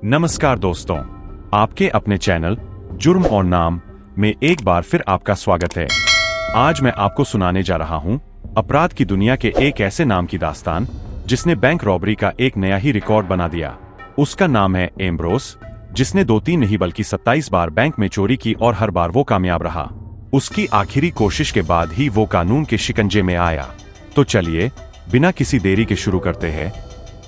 नमस्कार दोस्तों, आपके अपने चैनल जुर्म और नाम में एक बार फिर आपका स्वागत है। आज मैं आपको सुनाने जा रहा हूं अपराध की दुनिया के एक ऐसे नाम की दास्तान जिसने बैंक रॉबरी का एक नया ही रिकॉर्ड बना दिया। उसका नाम है एम्ब्रोस, जिसने 2-3 नहीं बल्कि 27 बार बैंक में चोरी की और हर बार वो कामयाब रहा। उसकी आखिरी कोशिश के बाद ही वो कानून के शिकंजे में आया। तो चलिए बिना किसी देरी के शुरू करते हैं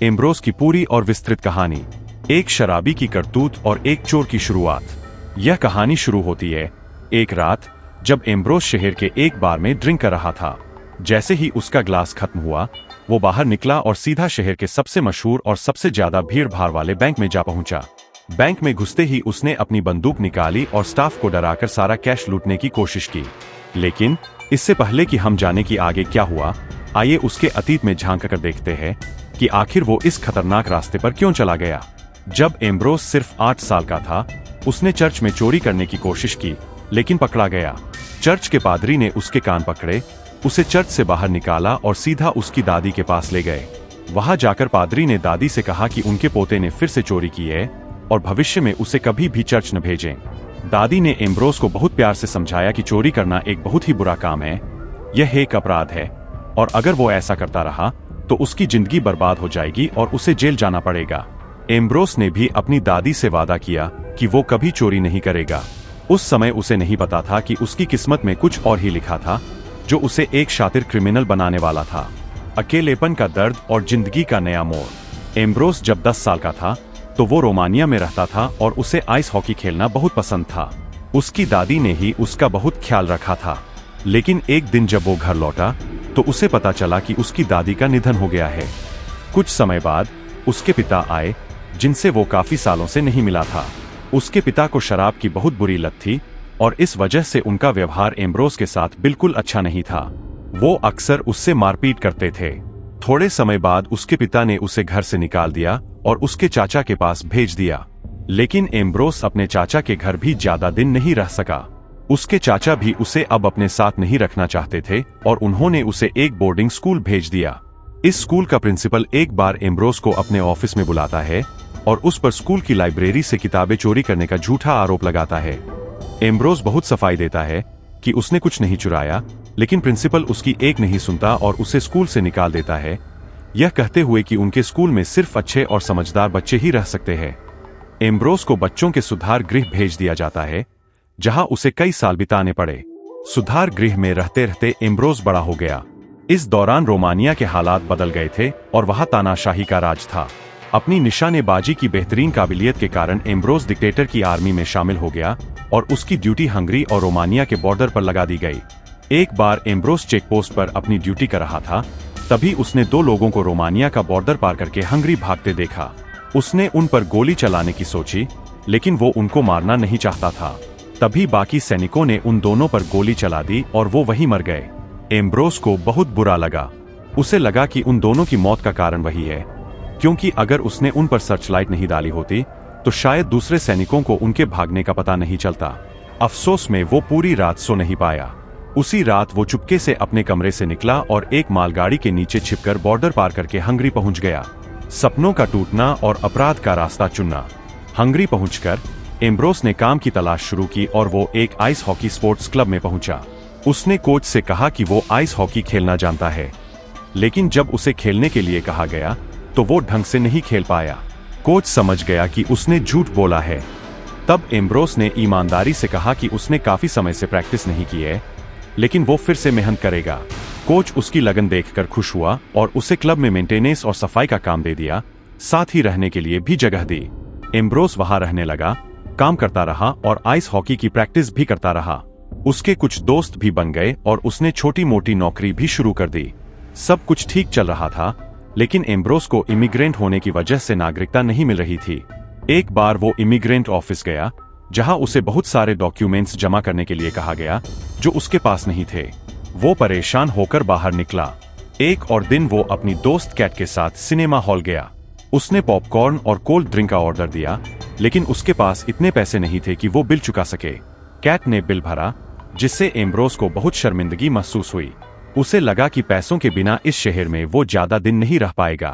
एम्ब्रोस की पूरी और विस्तृत कहानी। एक शराबी की करतूत और एक चोर की शुरुआत। यह कहानी शुरू होती है एक रात जब एम्ब्रोस शहर के एक बार में ड्रिंक कर रहा था। जैसे ही उसका ग्लास खत्म हुआ, वो बाहर निकला और सीधा शहर के सबसे मशहूर और सबसे ज्यादा भीड़ भाड़ वाले बैंक में जा पहुंचा। बैंक में घुसते ही उसने अपनी बंदूक निकाली और स्टाफ को डराकर सारा कैश लूटने की कोशिश की। लेकिन इससे पहले कि हम जाने की आगे क्या हुआ, आइए उसके अतीत में झांक कर देखते हैं कि आखिर वो इस खतरनाक रास्ते पर क्यों चला गया। जब एम्ब्रोस सिर्फ 8 साल का था, उसने चर्च में चोरी करने की कोशिश की, लेकिन पकड़ा गया। चर्च के पादरी ने उसके कान पकड़े, उसे चर्च से बाहर निकाला और सीधा उसकी दादी के पास ले गए। वहां जाकर पादरी ने दादी से कहा कि उनके पोते ने फिर से चोरी की है और भविष्य में उसे कभी भी चर्च न भेजें। दादी ने एम्ब्रोस को बहुत प्यार से समझाया कि चोरी करना एक बहुत ही बुरा काम है, यह एक अपराध है और अगर वो ऐसा करता रहा तो उसकी जिंदगी बर्बाद हो जाएगी और उसे जेल जाना पड़ेगा। एम्ब्रोस ने भी अपनी दादी से वादा किया कि वो कभी चोरी नहीं करेगा। उस समय उसे नहीं पता था कि उसकी किस्मत में कुछ और ही लिखा था, जो उसे एक शातिर क्रिमिनल बनाने वाला था। अकेलेपन का दर्द और जिंदगी का नया मोड़। एम्ब्रोस जब 10 साल का था तो वो रोमानिया में रहता था और उसे आइस हॉकी खेलना बहुत पसंद था। उसकी दादी ने ही उसका बहुत ख्याल रखा था। लेकिन एक दिन जब वो घर लौटा तो उसे पता चला कि उसकी दादी का निधन हो गया है। कुछ समय बाद उसके पिता आए, जिनसे वो काफी सालों से नहीं मिला था। उसके पिता को शराब की बहुत बुरी लत थी और इस वजह से उनका व्यवहार एम्ब्रोस के साथ बिल्कुल अच्छा नहीं था। वो अक्सर उससे मारपीट करते थे। थोड़े समय बाद उसके पिता ने उसे घर से निकाल दिया और उसके चाचा के पास भेज दिया। लेकिन एम्ब्रोस अपने चाचा के घर भी ज्यादा दिन नहीं रह सका। उसके चाचा भी उसे अब अपने साथ नहीं रखना चाहते थे और उन्होंने उसे एक बोर्डिंग स्कूल भेज दिया। इस स्कूल का प्रिंसिपल एक बार एम्ब्रोस को अपने ऑफिस में बुलाता है और उस पर स्कूल की लाइब्रेरी से किताबें चोरी करने का झूठा आरोप लगाता है। एम्ब्रोस बहुत सफाई देता है कि उसने कुछ नहीं चुराया, लेकिन प्रिंसिपल उसकी एक नहीं सुनता और उसे स्कूल से निकाल देता है, यह कहते हुए कि उनके स्कूल में सिर्फ अच्छे और समझदार बच्चे ही रह सकते हैं। एम्ब्रोस को बच्चों के सुधार गृह भेज दिया जाता है, जहां उसे कई साल बिताने पड़े। सुधार गृह में रहते रहते एम्ब्रोस बड़ा हो गया। इस दौरान रोमानिया के हालात बदल गए थे और वहां तानाशाही का राज था। अपनी निशानेबाजी की बेहतरीन काबिलियत के कारण एम्ब्रोस डिक्टेटर की आर्मी में शामिल हो गया और उसकी ड्यूटी हंगरी और रोमानिया के बॉर्डर पर लगा दी गई। एक बार एम्ब्रोस चेक पोस्ट पर अपनी ड्यूटी कर रहा था, तभी उसने 2 लोगों को रोमानिया का बॉर्डर पार करके हंगरी भागते देखा। उसने उन पर गोली चलाने की सोची, लेकिन वो उनको मारना नहीं चाहता था। तभी बाकी सैनिकों ने उन दोनों पर गोली चला दी और वो वहीं मर गए। एम्ब्रोस को बहुत बुरा लगा। उसे लगा कि उन दोनों की मौत का कारण वही है, क्योंकि अगर उसने उन पर सर्चलाइट नहीं डाली होती तो शायद दूसरे सैनिकों को उनके भागने का पता नहीं चलता। अफसोस में वो पूरी रात सो नहीं पाया। उसी रात वो चुपके से अपने कमरे से निकला और एक मालगाड़ी के नीचे छिपकर बॉर्डर पार करके हंगरी पहुंच गया। सपनों का टूटना और अपराध का रास्ता चुनना। हंगरी पहुंचकर एम्ब्रोस ने काम की तलाश शुरू की और वो एक आइस हॉकी स्पोर्ट्स क्लब में पहुंचा। उसने कोच से कहा कि वो आइस हॉकी खेलना जानता है, लेकिन जब उसे खेलने के लिए कहा गया तो वो ढंग से नहीं खेल पाया। कोच समझ गया कि उसने झूठ बोला है। तब एम्ब्रोस ने ईमानदारी से कहा कि उसने काफी समय से प्रैक्टिस नहीं की है, लेकिन वो फिर से मेहनत करेगा। कोच उसकी लगन देखकर खुश हुआ और उसे क्लब में मेंटेनेंस और सफाई का काम दे दिया, साथ ही रहने के लिए भी जगह दी। एम्ब्रोस वहां रहने लगा, काम करता रहा और आइस हॉकी की प्रैक्टिस भी करता रहा। उसके कुछ दोस्त भी बन गए और उसने छोटी मोटी नौकरी भी शुरू कर दी। सब कुछ ठीक चल रहा था, लेकिन एम्ब्रोस को इमिग्रेंट होने की वजह से नागरिकता नहीं मिल रही थी। एक बार वो इमिग्रेंट ऑफिस गया, जहां उसे बहुत सारे डॉक्यूमेंट्स जमा करने के लिए कहा गया, जो उसके पास नहीं थे। वो परेशान होकर बाहर निकला। एक और दिन वो अपनी दोस्त कैट के साथ सिनेमा हॉल गया। उसने पॉपकॉर्न और कोल्ड ड्रिंक का ऑर्डर दिया, लेकिन उसके पास इतने पैसे नहीं थे कि वो बिल चुका सके। कैट ने बिल भरा, जिससे एम्ब्रोस को बहुत शर्मिंदगी महसूस हुई। उसे लगा कि पैसों के बिना इस शहर में वो ज्यादा दिन नहीं रह पाएगा।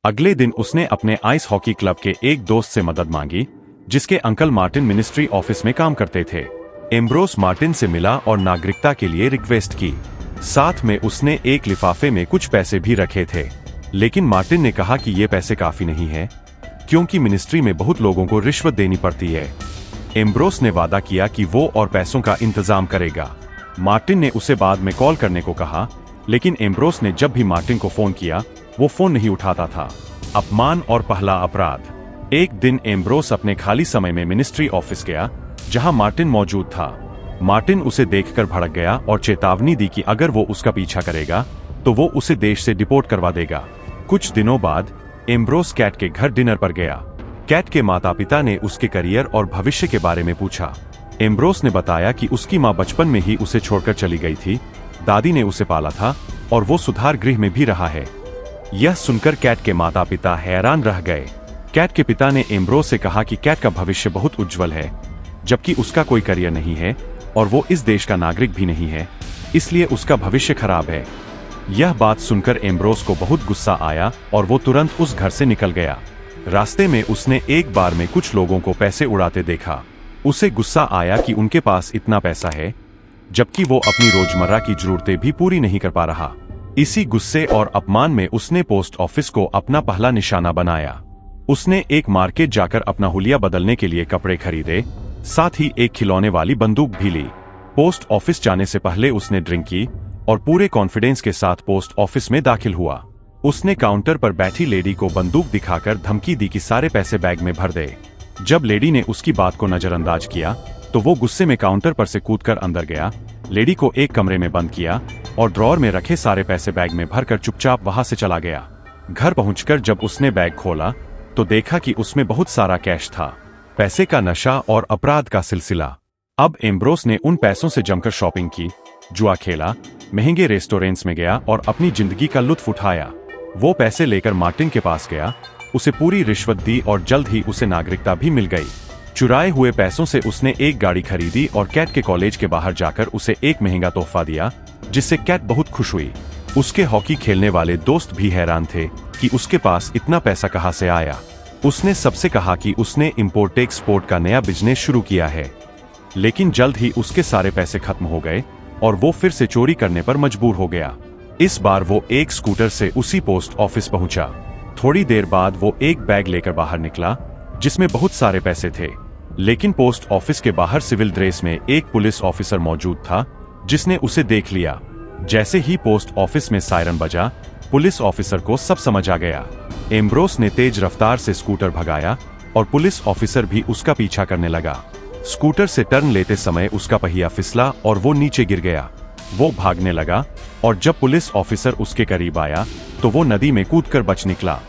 अगले दिन उसने अपने आइस हॉकी क्लब के एक दोस्त से मदद मांगी, जिसके अंकल मार्टिन मिनिस्ट्री ऑफिस में काम करते थे। एम्ब्रोस मार्टिन से मिला और नागरिकता के लिए रिक्वेस्ट की। साथ में उसने एक लिफाफे में कुछ पैसे भी रखे थे, लेकिन मार्टिन ने कहा कि ये पैसे काफी नहीं है, क्योंकि मिनिस्ट्री में बहुत लोगों को रिश्वत देनी पड़ती है। एम्ब्रोस ने वादा किया कि वो और पैसों का इंतजाम करेगा। मार्टिन ने उसे बाद में कॉल करने को कहा, लेकिन एम्ब्रोस ने जब भी मार्टिन को फोन किया, वो फोन नहीं उठाता था। अपमान और पहला अपराध। एक दिन एम्ब्रोस अपने खाली समय में मिनिस्ट्री ऑफिस गया, जहां मार्टिन मौजूद था। मार्टिन उसे देखकर भड़क गया और चेतावनी दी कि अगर वो उसका पीछा करेगा तो वो उसे देश से डिपोर्ट करवा देगा। कुछ दिनों बाद एम्ब्रोस कैट के घर डिनर पर गया। कैट के माता पिता ने उसके करियर और भविष्य के बारे में पूछा। एम्ब्रोस ने बताया कि उसकी माँ बचपन में ही उसे छोड़कर चली गई थी, दादी ने उसे पाला था और वो सुधार गृह में भी रहा है। यह सुनकर कैट के माता पिता हैरान रह गए। कैट के पिता ने एम्ब्रोस से कहा कि कैट का भविष्य बहुत उज्जवल है, जबकि उसका कोई करियर नहीं है और वो इस देश का नागरिक भी नहीं है, इसलिए उसका भविष्य खराब है। यह बात सुनकर एम्ब्रोस को बहुत गुस्सा आया और वो तुरंत उस घर से निकल गया। रास्ते में उसने एक बार में कुछ लोगों को पैसे उड़ाते देखा। उसे गुस्सा आया कि उनके पास इतना पैसा है, जबकि वो अपनी रोजमर्रा की जरूरतें भी पूरी नहीं कर पा रहा। इसी गुस्से और अपमान में उसने पोस्ट ऑफिस को अपना पहला निशाना बनाया। उसने एक मार्केट जाकर अपना हुलिया बदलने के लिए कपड़े खरीदे, साथ ही एक खिलौने वाली बंदूक भी ली। पोस्ट ऑफिस जाने से पहले उसने ड्रिंक की और पूरे कॉन्फिडेंस के साथ पोस्ट ऑफिस में दाखिल हुआ। उसने काउंटर पर बैठी लेडी को बंदूक दिखाकर धमकी दी कि सारे पैसे बैग में भर दे। जब लेडी ने उसकी बात को नजरअंदाज किया तो वो गुस्से में काउंटर पर से कूदकर अंदर गया, लेडी को एक कमरे में बंद किया और ड्रॉर में रखे सारे पैसे बैग में भरकर चुपचाप वहां से चला गया। घर पहुंचकर जब उसने बैग खोला तो देखा कि उसमें बहुत सारा कैश था। पैसे का नशा और अपराध का सिलसिला। अब एम्ब्रोस ने उन पैसों से जमकर शॉपिंग की, जुआ खेला, महंगे रेस्टोरेंट्स में गया और अपनी जिंदगी का लुत्फ उठाया। वो पैसे लेकर मार्टिन के पास गया, उसे पूरी रिश्वत दी और जल्द ही उसे नागरिकता भी मिल गई। चुराए हुए पैसों से उसने एक गाड़ी खरीदी और कैट के कॉलेज के बाहर जाकर उसे एक महंगा तोहफा दिया, जिससे कैट बहुत खुश हुई। उसके हॉकी खेलने वाले दोस्त भी हैरान थे कि उसके पास इतना पैसा कहां से आया। उसने सबसे कहा कि उसने इंपोर्ट एक्सपोर्ट का नया बिजनेस शुरू किया है, लेकिन जल्द ही उसके सारे पैसे खत्म हो गए और वो फिर से चोरी करने पर मजबूर हो गया। इस बार वो एक स्कूटर से उसी पोस्ट ऑफिस पहुंचा। थोड़ी देर बाद वो एक बैग लेकर बाहर निकला, जिसमें बहुत सारे पैसे थे, लेकिन पोस्ट ऑफिस के बाहर सिविल ड्रेस में एक पुलिस ऑफिसर मौजूद था, जिसने उसे देख लिया। जैसे ही पोस्ट ऑफिस में सायरन बजा, पुलिस ऑफिसर को सब समझ आ गया। एम्ब्रोस ने तेज रफ्तार से स्कूटर भगाया और पुलिस ऑफिसर भी उसका पीछा करने लगा। स्कूटर से टर्न लेते समय उसका पहिया फिसला और वो नीचे गिर गया। वो भागने लगा और जब पुलिस ऑफिसर उसके करीब आया तो वो नदी में कूदकर बच निकला।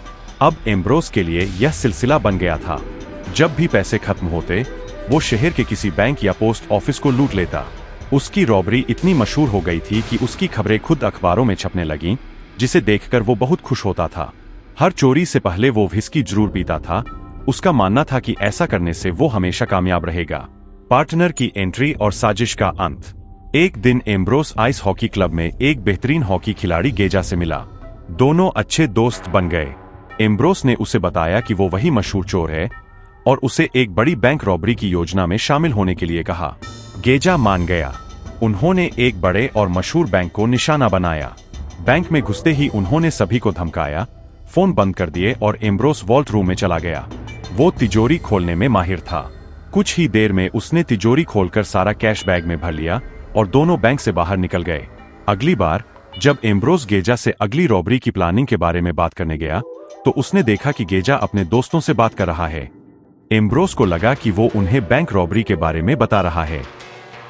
अब एम्ब्रोस के लिए यह सिलसिला बन गया था। जब भी पैसे खत्म होते, वो शहर के किसी बैंक या पोस्ट ऑफिस को लूट लेता। उसकी रॉबरी इतनी मशहूर हो गई थी कि उसकी खबरें खुद अखबारों में छपने लगीं, जिसे देखकर वो बहुत खुश होता था। हर चोरी से पहले वो व्हिस्की जरूर पीता था। उसका मानना था कि ऐसा करने से वो हमेशा कामयाब रहेगा। पार्टनर की एंट्री और साजिश का अंत। एक दिन एम्ब्रोस आइस हॉकी क्लब में एक बेहतरीन हॉकी खिलाड़ी गेजा से मिला। दोनों अच्छे दोस्त बन गए। एम्ब्रोस ने उसे बताया कि वो वही मशहूर चोर है और उसे एक बड़ी बैंक रॉबरी की योजना में शामिल होने के लिए कहा। गेजा मान गया। उन्होंने एक बड़े और मशहूर बैंक को निशाना बनाया। बैंक में घुसते ही उन्होंने सभी को धमकाया, फोन बंद कर दिए और एम्ब्रोस वॉल्ट रूम में चला गया। वो तिजोरी खोलने में माहिर था। कुछ ही देर में उसने तिजोरी खोलकर सारा कैश बैग में भर लिया और दोनों बैंक से बाहर निकल गए। अगली बार जब एम्ब्रोस गेजा से अगली रॉबरी की प्लानिंग के बारे में बात करने गया तो उसने देखा कि गेजा अपने दोस्तों से बात कर रहा है। एम्ब्रोस को लगा कि वो उन्हें बैंक रॉबरी के बारे में बता रहा है।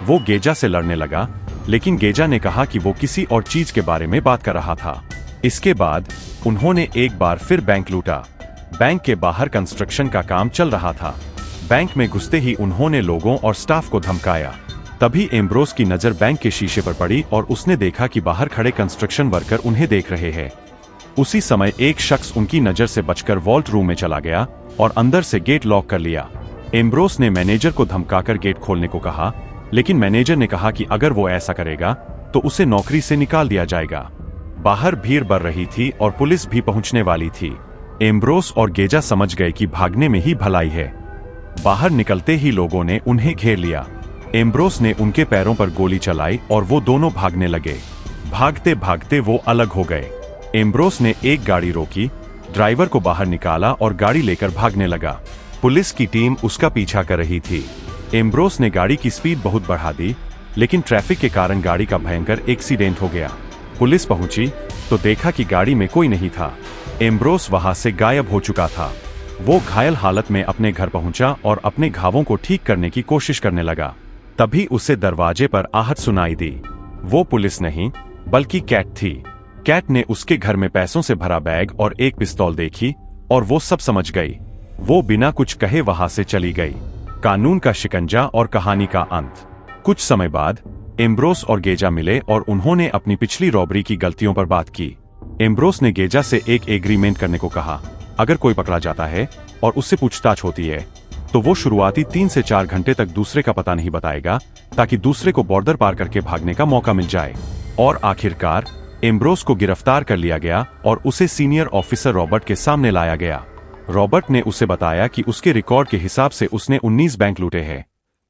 वो गेजा से लड़ने लगा, लेकिन गेजा ने कहा कि वो किसी और चीज के बारे में बात कर रहा था। इसके बाद उन्होंने एक बार फिर बैंक लूटा। बैंक के बाहर कंस्ट्रक्शन का काम चल रहा था। बैंक में घुसते ही उन्होंने लोगों और स्टाफ को धमकाया। तभी एम्ब्रोस की नजर बैंक के शीशे पर पड़ी और उसने देखा कि बाहर खड़े कंस्ट्रक्शन वर्कर उन्हें देख रहे हैं। उसी समय एक शख्स उनकी नजर से बचकर वॉल्ट रूम में चला गया और अंदर से गेट लॉक कर लिया। एम्ब्रोस ने मैनेजर को धमकाकर गेट खोलने को कहा, लेकिन मैनेजर ने कहा कि अगर वो ऐसा करेगा तो उसे नौकरी से निकाल दिया जाएगा। बाहर भीड़ बढ़ रही थी और पुलिस भी पहुंचने वाली थी। एम्ब्रोस और गेजा समझ गए कि भागने में ही भलाई है। बाहर निकलते ही लोगों ने उन्हें घेर लिया। एम्ब्रोस ने उनके पैरों पर गोली चलाई और वो दोनों भागने लगे। भागते भागते वो अलग हो गए। एम्ब्रोस ने एक गाड़ी रोकी, ड्राइवर को बाहर निकाला और गाड़ी लेकर भागने लगा। पुलिस की टीम उसका पीछा कर रही थी। एम्ब्रोस ने गाड़ी की स्पीड बहुत बढ़ा दी, लेकिन ट्रैफिक के कारण गाड़ी का भयंकर एक्सीडेंट हो गया। पुलिस पहुंची तो देखा कि गाड़ी में कोई नहीं था। एम्ब्रोस वहां से गायब हो चुका था। वो घायल हालत में अपने घर पहुंचा और अपने घावों को ठीक करने की कोशिश करने लगा। तभी उसे दरवाजे पर आहट सुनाई दी। वो पुलिस नहीं, बल्कि कैट थी। कैट ने उसके घर में पैसों से भरा बैग और एक पिस्तौल देखी और वो सब समझ गई। वो बिना कुछ कहे वहां से चली गई। कानून का शिकंजा और कहानी का अंत। कुछ समय बाद एम्ब्रोस और गेजा मिले और उन्होंने अपनी पिछली रॉबरी की गलतियों पर बात की। एम्ब्रोस ने गेजा से एक एग्रीमेंट करने को कहा। अगर कोई पकड़ा जाता है और उससे पूछताछ होती है तो वो शुरुआती 3 से 4 घंटे तक दूसरे का पता नहीं बताएगा, ताकि दूसरे को बॉर्डर पार करके भागने का मौका मिल जाए। और आखिरकार एम्ब्रोस को गिरफ्तार कर लिया गया और उसे सीनियर ऑफिसर रॉबर्ट के सामने लाया गया। रॉबर्ट ने उसे बताया कि उसके रिकॉर्ड के हिसाब से उसने 19 बैंक लूटे हैं,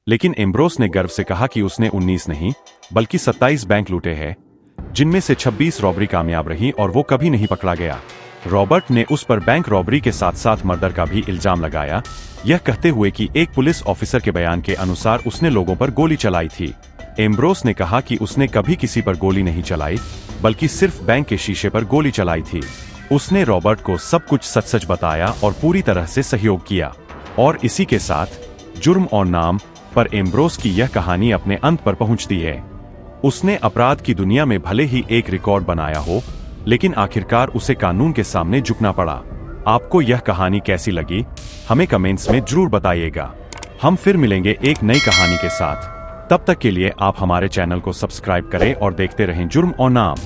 लेकिन एम्ब्रोस ने गर्व से कहा कि उसने 19 नहीं बल्कि 27 बैंक लूटे हैं, जिनमें से 26 रॉबरी कामयाब रही और वो कभी नहीं पकड़ा गया। रॉबर्ट ने उस पर बैंक रॉबरी के साथ साथ मर्डर का भी इल्जाम लगाया, यह कहते हुए कि एक पुलिस ऑफिसर के बयान के अनुसार उसने लोगों पर गोली चलाई थी। एम्ब्रोस ने कहा कि उसने कभी किसी पर गोली नहीं चलाई, बल्कि सिर्फ बैंक के शीशे पर गोली चलाई थी। उसने रॉबर्ट को सब कुछ सच सच बताया और पूरी तरह से सहयोग किया। और इसी के साथ जुर्म और नाम पर एम्ब्रोस की यह कहानी अपने अंत पर पहुंचती है। उसने अपराध की दुनिया में भले ही एक रिकॉर्ड बनाया हो, लेकिन आखिरकार उसे कानून के सामने झुकना पड़ा। आपको यह कहानी कैसी लगी, हमें कमेंट्स में जरूर बताइएगा। हम फिर मिलेंगे एक नई कहानी के साथ। तब तक के लिए आप हमारे चैनल को सब्सक्राइब करें और देखते रहें जुर्म और नाम।